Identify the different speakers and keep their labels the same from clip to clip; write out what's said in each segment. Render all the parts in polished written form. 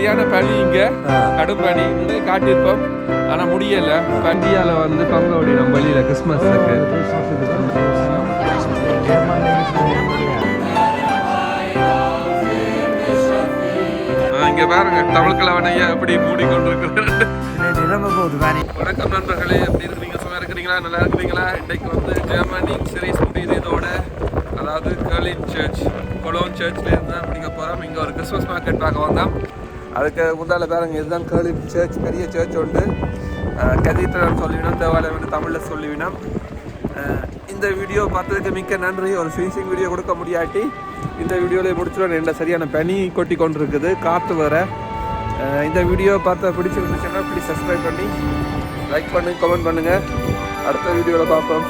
Speaker 1: சரியான பனி இங்கே கடும் பனி காட்டியிருப்போம் ஆனால் முடியலை இந்தியாவில் வந்து பங்கு ஓடிடும் வழியில் கிறிஸ்மஸுக்கு இங்கே பாருங்க தமிழ் கலவனையா எப்படி மூடிக்கொண்டிருக்கிறது. வணக்கம் நண்பர்களே, எப்படி இருக்கிறீங்க? சும்மா இருக்கிறீங்களா? நல்லா இருக்கிறீங்களா? இன்றைக்கு வந்து ஜெர்மனி சீரீஸ் முடியுது இதோட, அதாவது கர்லின் சர்ச் கொலோன் சர்ச்லேருந்து தான் முடிக்க போகிறோம். இங்கே ஒரு கிறிஸ்மஸ் மார்க்கெட் பார்க்க வந்தோம். அதுக்கு முந்தால பாருங்க, இதுதான் கர்லின் சர்ச், பெரிய சர்ச் உண்டு. கதீட்ரல் சொல்லிவினோம், தேவாலயம் தமிழில் சொல்லிவினோம். இந்த வீடியோ பார்த்ததுக்கு மிக்க நன்றி. ஒரு ஃபினிஷிங் வீடியோ கொடுக்க முடியாட்டி இந்த வீடியோவில் முடிச்சுடும். என்ன சரியான பனி கொட்டி கொண்டு இருக்குது, காற்று வர. இந்த வீடியோ பார்த்து பிடிச்சிருந்துச்சுன்னா ப்ளீஸ் சப்ஸ்கிரைப் பண்ணி லைக் பண்ணுங்க, கமெண்ட் பண்ணுங்கள். அடுத்த வீடியோவில் பார்ப்போம்.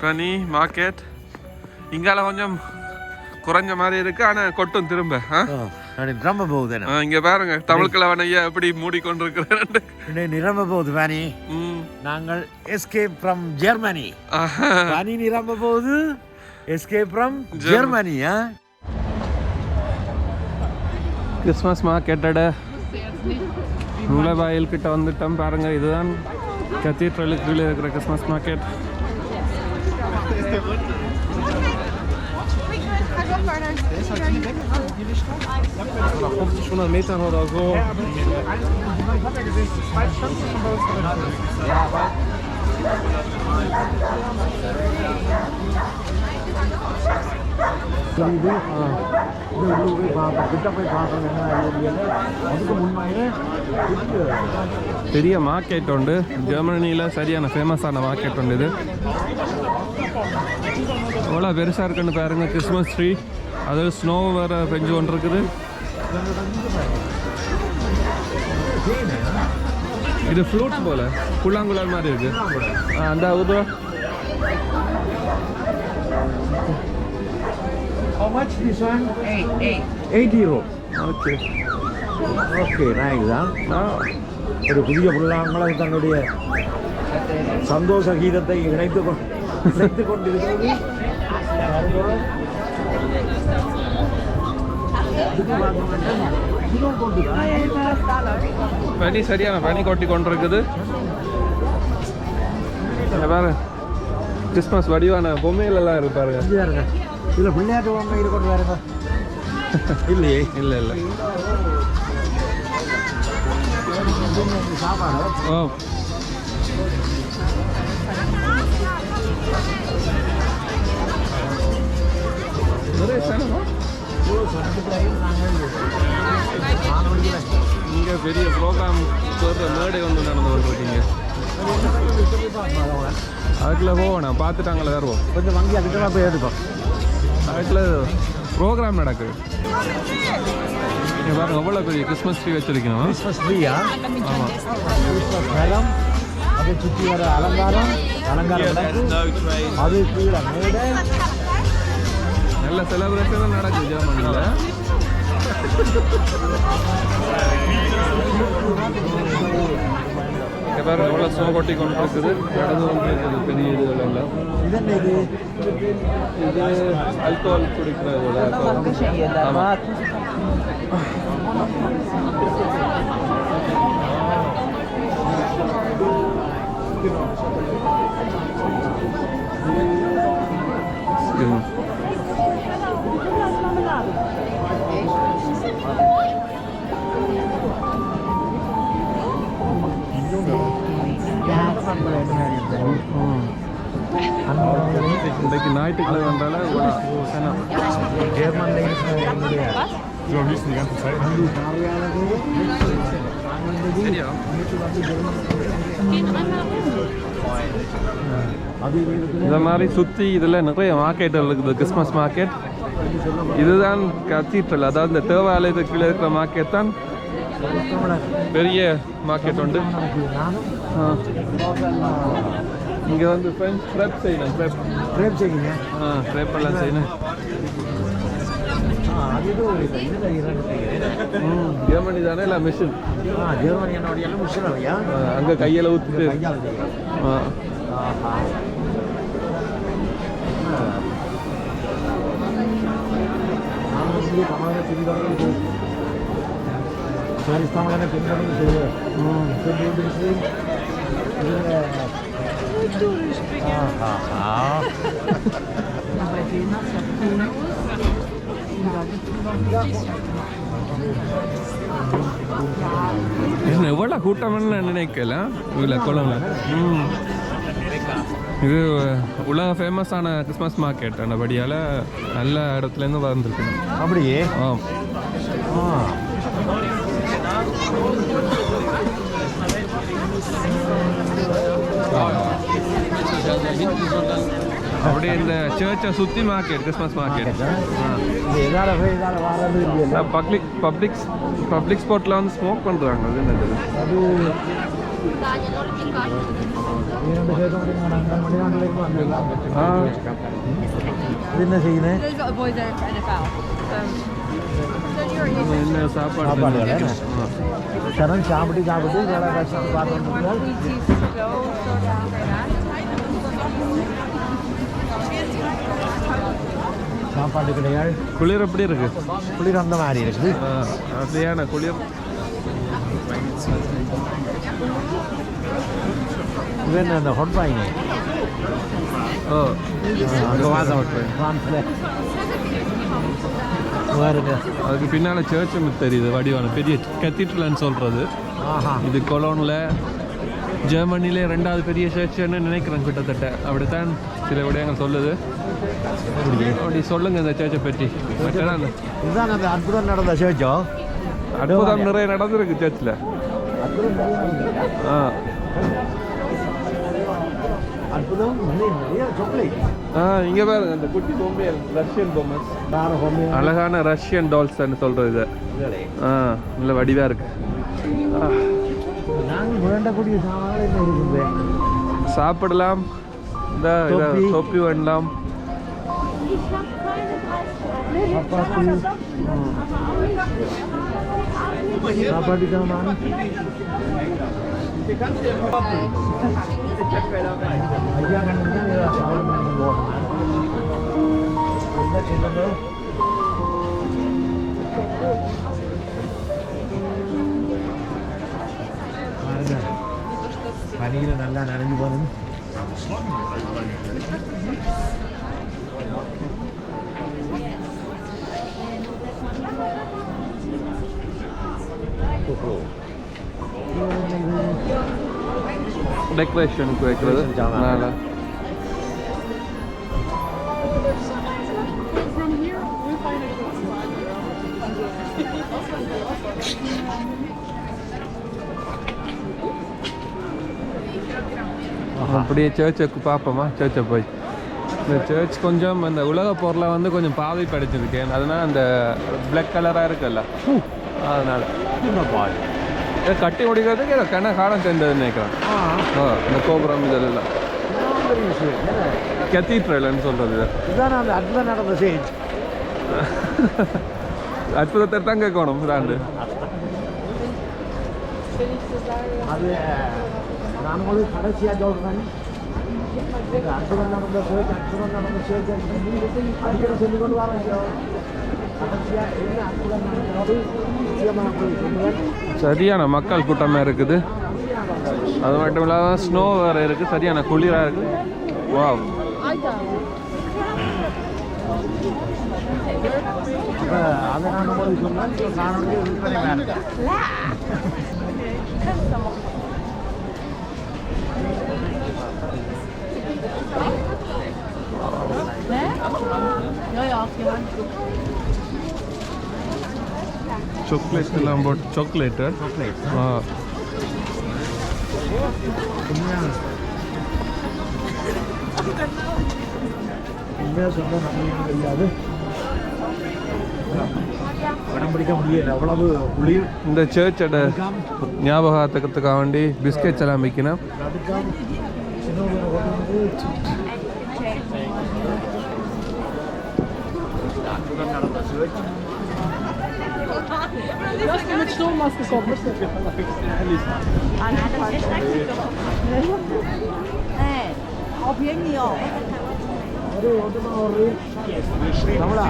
Speaker 1: பனி மார்க்கெட் இங்கால கொஞ்சம் குறைஞ்ச மாதிரி இருக்கு, ஆனால் கொட்டும் திரும்ப
Speaker 2: நிரம்ப போகுது.
Speaker 1: இங்க பாருங்க தமிழ் கலவனையா எப்படி மூடிக்கொண்டிருக்கிறாரு.
Speaker 2: நிரம்ப போகுது பனி. நாங்கள் எஸ்கேப் ஃப்ரம் ஜெர்மனி. பனி நிரம்ப போகுது, எஸ்கேப் ஃப்ரம் ஜெர்மனி.
Speaker 1: கிறிஸ்மஸ் மார்க்கெட்டோட நுழைவாயில் கிட்ட வந்துட்டோம். பாருங்க, இதுதான் கத்தீட்ரலுக்கு கீழே இருக்கிற Christmas market. Nach 50-100 Metern oder so. பெரிய மார்க்கெட் உண்டு ஜெர்மனியில், சரியான ஃபேமஸான மார்க்கெட் உண்டு இது. எவ்வளோ பெருசாக இருக்குன்னு பாருங்க. கிறிஸ்மஸ் ட்ரீ, அது ஸ்னோ வேறு பெஞ்சு கொண்டு இருக்குது. இது ஃப்ளூட்ஸ் போல புல்லாங்குழல் மாதிரி இருக்கு. அந்த ஊதோ
Speaker 2: How much this one? 8 euro. Okay. Okay, nice. ஒரு புதிய புல்லாங்குழல் தன்னுடைய சந்தோஷ கீதத்தை இணைத்து கொண்டிருக்கிறது.
Speaker 1: பனி சரியான பனி கொட்டி கொண்டிருக்குது. பாரு, கிறிஸ்மஸ் வடிவான பொம்மைகள் எல்லாம் இருப்பாருங்க.
Speaker 2: இதில் பிள்ளையாட்டு பொம்மை இருக்கொண்டு பாருங்க. இல்லையே,
Speaker 1: இல்லை இல்லை. ஓ, இங்கே பெரிய ப்ரோக்ராம் மேடை ஒன்று நடந்து வந்துருக்கீங்க. அதுக்குள்ள போவோம், பார்த்துட்டாங்களே வருவோம்.
Speaker 2: கொஞ்சம் வாங்கி அதுக்கெல்லாம் போய் எடுப்போம்.
Speaker 1: அதுக்குள்ள ப்ரோக்ராம் நடக்குது. பாருங்க, எவ்வளோ பெரிய கிறிஸ்மஸ் ட்ரீ வச்சிருக்கணும்.
Speaker 2: கிறிஸ்மஸ் ட்ரீயா?
Speaker 1: ஆமாம்.
Speaker 2: கிறிஸ்மஸ் மேளம், அதை சுற்றி வர அலங்காரம், அது கீழே மேடை.
Speaker 1: நல்ல செலிப்ரேஷன் நடக்குது ஜெர்மனியில். பாருங்க, எவ்வளோ ஸ்னோ கொட்டி கொண்டு இருக்குது, நடந்து கொண்டு இருக்குது பெரிய இதுகள் எல்லாம். இது ஆல்கோஹால் குடிக்கிறதோட இன்றைக்கு ஞாயிற்றுக்கிழமை வந்தாலும் இந்த மாதிரி சுற்றி இதில் நிறைய மார்க்கெட்டுகள் இருக்குது. கிறிஸ்மஸ் மார்க்கெட் இதுதான் கத்தீட்ரல், அதாவது இந்த தேவாலயத்துக்கு கீழே இருக்கிற மார்க்கெட் தான் பெரிய மார்க்கெட் உண்டு. இங்கே வந்து ஃப்ரெண்ட்ஸ் ப்ரெப் செய்யணும். ப்ரெப் செய்யுங்க. ப்ரெப் எல்லாம் செய்யணும். ஜெர்மனி தானே இல்லை மிஷின்?
Speaker 2: ஜெர்மனி என்னோட மிஷின் ஐயா.
Speaker 1: அங்கே கையில் ஊற்றிட்டு
Speaker 2: தமிழனை பின்பற்றி செய்வது
Speaker 1: எவ்வளோ கூட்டம்னு நினைக்கல இல்லை கொலம்ல. இது உலக ஃபேமஸான கிறிஸ்மஸ் மார்க்கெட் அந்தபடியால் நல்ல இடத்துலேருந்து வந்துருக்கு.
Speaker 2: அப்படியே
Speaker 1: அப்படியே இந்த சர்ச்சை சுற்றி மார்க்கெட் கிறிஸ்மஸ் மார்க்கெட். பப்ளிக் ஸ்பாட்டில் வந்து ஸ்மோக் பண்ணுறாங்க. அது என்னது?
Speaker 2: என்ன செய்யுது?
Speaker 1: என்ன சாப்பாடு
Speaker 2: சரண் சாப்பிட்டு சாப்பாடு கிடையாது.
Speaker 1: குளிர் எப்படி இருக்கு?
Speaker 2: குளிர் அந்த மாதிரி இருக்குது.
Speaker 1: அப்படியான குளிர்.
Speaker 2: இது என்ன இந்த ஹொட் பாயிங்க?
Speaker 1: அதுக்கு பின்னால் சர்ச்சும் தெரியுது வடிவான பெரிய கத்தீட்ரல்னு சொல்கிறது. இது கொலோனில் ஜெர்மனிலே 2வது பெரிய சர்ச்சுன்னு நினைக்கிறேன் கிட்டத்தட்ட. அப்படித்தான் சில விடயங்கள் சொல்லுது. அப்படி சொல்லுங்க இந்த சர்ச்சை பற்றி.
Speaker 2: இதுதான் அந்த அற்புதம் நடந்த சர்ச்சோ?
Speaker 1: அற்புதம் நிறைய நடந்திருக்கு சர்ச்சில்.
Speaker 2: அற்புதம்
Speaker 1: இங்கே பாருங்க இந்த குட்டி பொம்மை ரஷ்யன் பொம்மை, அழகான ரஷ்யன் டால்ஸ்ன்னு சொல்றது. நல்ல வடிவா இருக்கு. சாப்பிடலாம். இந்த தொப்பி வேண்டாம்.
Speaker 2: பனியில் நல்லா நனைஞ்சு போகணும்.
Speaker 1: டெக்கரேஷனுக்கு வைக்கிறது மேலே. அப்படியே சர்ச்சுக்கு பார்ப்போமா? சர்ச்சை போய் இந்த சர்ச் கொஞ்சம் அந்த உலக பொருளை வந்து கொஞ்சம் பாதிப்படைச்சிருக்கு. அதனால் அந்த பிளாக் கலராக இருக்குல்ல, அதனால் கட்டி முடிக்கிறதுக்கு இதை காலம் சேர்ந்ததுன்னு நினைக்கிறேன். இந்த கோபுரம் இதெல்லாம் கத்தீட்ரல்னு சொல்கிறது.
Speaker 2: இதுதான் அந்த அற்புதம் நடந்த சேஞ்ச்.
Speaker 1: அற்புதத்தை தான் கேட்கணும் தாண்டு.
Speaker 2: அது நான் கடைசியாக சொல்கிறேன். அற்புதம் நடந்த சேஞ்ச் அடிக்கடி சொல்லிக் கொண்டு வர
Speaker 1: சரியான மக்கள் கூட்டமாக இருக்குது. அது மட்டும் இல்லாமல் ஸ்னோ வேறு இருக்குது. சரியான குளிராக இருக்குது. வாவ்.
Speaker 2: அதை நான் உங்களுக்கு சொன்னால் காணொலி விற்பனை வேறு.
Speaker 1: சாக்லேட் எல்லாம் போட்டு சாக்லேட்டு.
Speaker 2: தெரியாது, படம் பிடிக்க முடியல, அவ்வளவு குளிர்.
Speaker 1: இந்த சர்ச்சோட ஞாபகத்துக்காக வேண்டி பிஸ்கெட்ஸ் எல்லாம் விற்கணும்.
Speaker 3: Jag ska med stormaske komma. Nej, avhängig av.
Speaker 2: தமிழா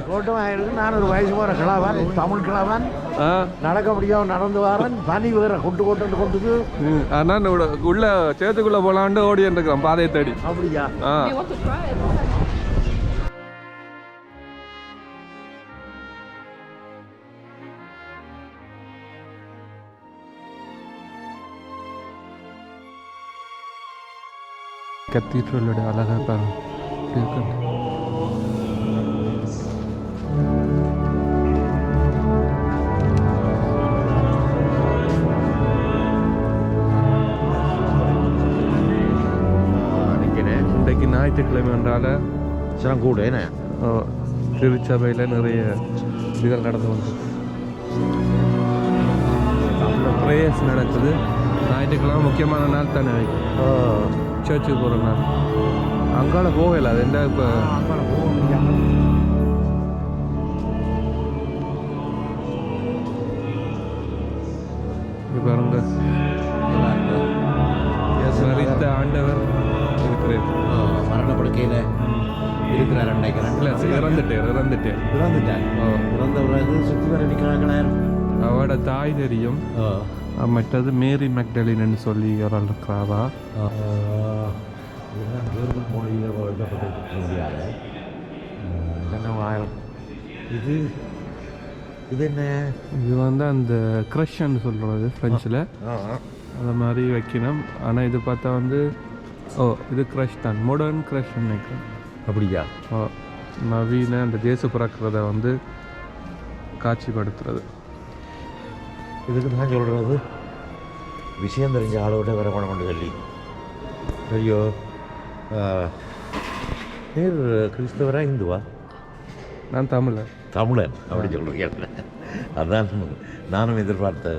Speaker 2: கூட்டமாக இருக்கு. நான் ஒரு வயசு போகிற கிழவன், தமிழ் கிழவன், நடக்க முடியாம நடந்து வரேன். பனி வேற கொண்டுது.
Speaker 1: ஆனால் உள்ள சேத்துக்குள்ள போலான்னு ஓடி இருக்கிறோம் பாதையை தேடி.
Speaker 2: அப்படியா?
Speaker 1: கத்தீட்ரலோட அழகாக பாருங்க. இன்றைக்கு ஞாயிற்றுக்கிழமை என்றால
Speaker 2: சிலம் கூட என்ன
Speaker 1: திருச்சபையில் நிறைய இதுகள் நடந்து வந்து ப்ரேயர்ஸ் நடக்குது. ஞாயிற்றுக்கிழமை முக்கியமான நாள் தானே, சர்ச்சுக்கு போகிற நாள். அங்கால போகல, அது என்ன இப்போ பாருங்க மரித்த ஆண்டவர் இருக்கிறார்.
Speaker 2: மரணப்படுக்கையில் இருக்கிறார்.
Speaker 1: இல்லை, இறந்துட்டேன்.
Speaker 2: இறந்த பிறகு சுற்றி வர நிற்கிறாங்களே.
Speaker 1: அவட தாய் தெரியும். மற்றது மேரி மெக்டலின்னு சொல்லி ஒரு ஆள் இருக்கிறாரா.
Speaker 2: இது என்ன?
Speaker 1: இது வந்து அந்த க்ரஷ்ன்னு சொல்கிறது ஃப்ரெஞ்சில். அந்த மாதிரி வைக்கணும். ஆனால் இது பார்த்தா வந்து இது க்ரஷ் தான், மாடர்ன் க்ரஷ் நினைக்கிறேன்.
Speaker 2: அப்படியா?
Speaker 1: நவீன அந்த தேச பிறக்கிறத வந்து காட்சிப்படுத்துறது.
Speaker 2: இதுக்கு நான் சொல்கிறது விஷயம் தெரிஞ்ச ஆளோட வேற கொண்டு சொல்லி. ஐயோ, நீர் கிறிஸ்தவரா இந்துவா?
Speaker 1: நான் தமிழன்.
Speaker 2: அப்படி சொல்கிறேன். அதுதான் நானும் எதிர்பார்த்த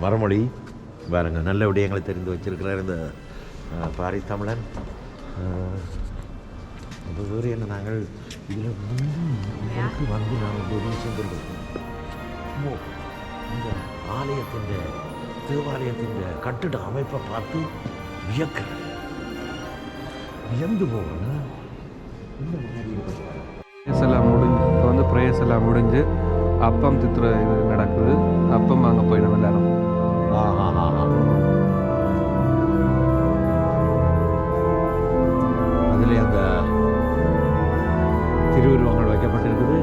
Speaker 2: மறுமொழி. பாருங்க, நல்ல விடயங்களை தெரிந்து வச்சிருக்கிறார் இந்த பாரி தமிழன். அப்போ வேறு என்ன, நாங்கள் இதில் வந்து நாங்கள் ஒரு விஷயம் சொல்லியிருக்கோம். இந்த ஆலயத்தின் தேவாலயத்தின் கட்டிட அமைப்பை பார்த்து வியந்து போகணும். இந்த மாதிரி
Speaker 1: எல்லாம் முடிஞ்சு இப்போ வந்து ப்ரேயர்ஸ் எல்லாம் முடிஞ்சு அப்பம் தித்துற இது நடக்குது. அப்பம் அங்கே போயிடும் எல்லாரும்.
Speaker 2: அதில் அந்த திருவுருவங்கள் வைக்கப்பட்டிருக்குது.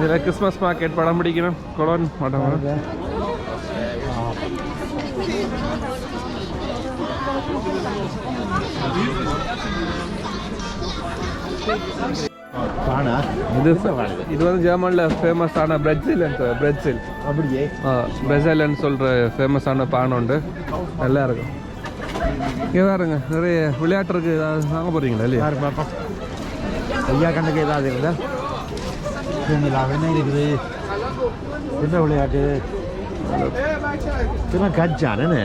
Speaker 2: இதில் கிறிஸ்மஸ் மார்க்கெட் படம் பிடிக்கணும். கொலோன் படம். இது வந்து ஜெர்மனில் ஃபேமஸான பிரேசில். அப்படியே
Speaker 1: பிரேசில்னு சொல்கிற ஃபேமஸான பானை உண்டு. நல்லா இருக்கும். இங்கே பாருங்க, நிறைய விளையாட்டுருக்கு. ஏதாவது வாங்க போகிறீங்களா? இல்லையா?
Speaker 2: ஐயா கண்ணுக்கு ஏதாவது இருந்தால் என்ன இருக்குது? என்ன விளையாட்டு? கச்சானே.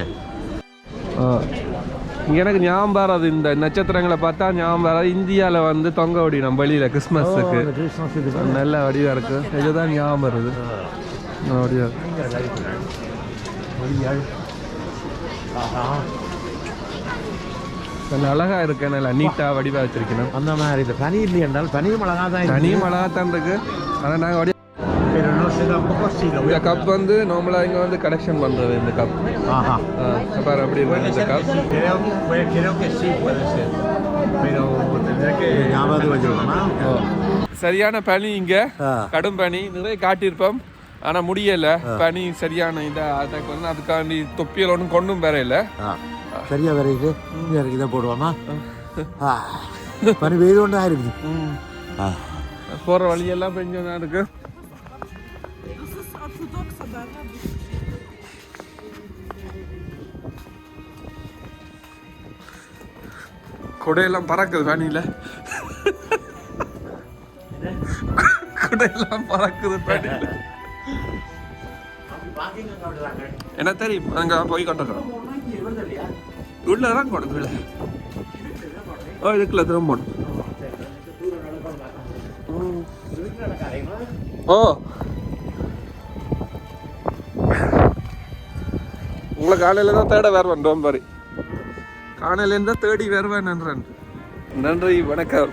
Speaker 1: எனக்கு ஞாபகம் வராது, இந்த நட்சத்திரங்களை பார்த்தா ஞாபகம் வராது. இந்தியாவில் வந்து தொங்க வடினோம் வெளியில் கிறிஸ்மஸுக்கு. நல்ல வடிவாக இருக்குது. இதுதான் ஞாபகம் வருது. வடிவாக நல்ல அழகா இருக்கு. நல்லா நீட்டாக வடிவாக வச்சிருக்கணும்.
Speaker 2: அந்த மாதிரி இது பனி இல்லை என்றால் பனியும் அழகாக தான்.
Speaker 1: பனியும் அழகாக தான் இருக்கு. ஆனால் நாங்கள் இந்த கப் வந்து நார்மலாக இங்கே வந்து கலெக்ஷன் பண்ணுறது இந்த கப்.
Speaker 2: Ajá.
Speaker 1: பாரு அப்படி இருக்கு இந்த cup.
Speaker 4: Creo que sí puede ser, pero tendré que...
Speaker 2: ஞாபகம் வச்சுக்கோமா?
Speaker 1: சரியான பனி இங்கே, கடும் பனி நிறைய காட்டியிருப்போம். ஆனால் முடியலை, பனி சரியான இதாக அதுக்கு வந்து அதுக்காண்டி தொப்பியல் ஒன்றும் கொண்டும் வேற இல்லை.
Speaker 2: சரியா வரையிட்டு இங்கே இருக்கு இதை போடுவாமா? பனி வெயில் ஒன்று ஆயிருக்குது.
Speaker 1: போகிற வழியெல்லாம் கொஞ்சம் தான் இருக்கு. கொடையெல்லாம் பறக்குது பனியில், கொடையெல்லாம் பறக்குது பனியில். என்ன தெரியும், அங்கே போய் கொண்டிருக்கிறோம். உள்ள தான் கொடுக்கல. இதுக்குள்ள திரும்ப போகணும். ஓ உங்களை காலையில் தான் தேட வேறு பண்ணுறோம் பாரு. காலையிலேருந்து தான் தேடி வருவேன். நன்றி, வணக்கம்.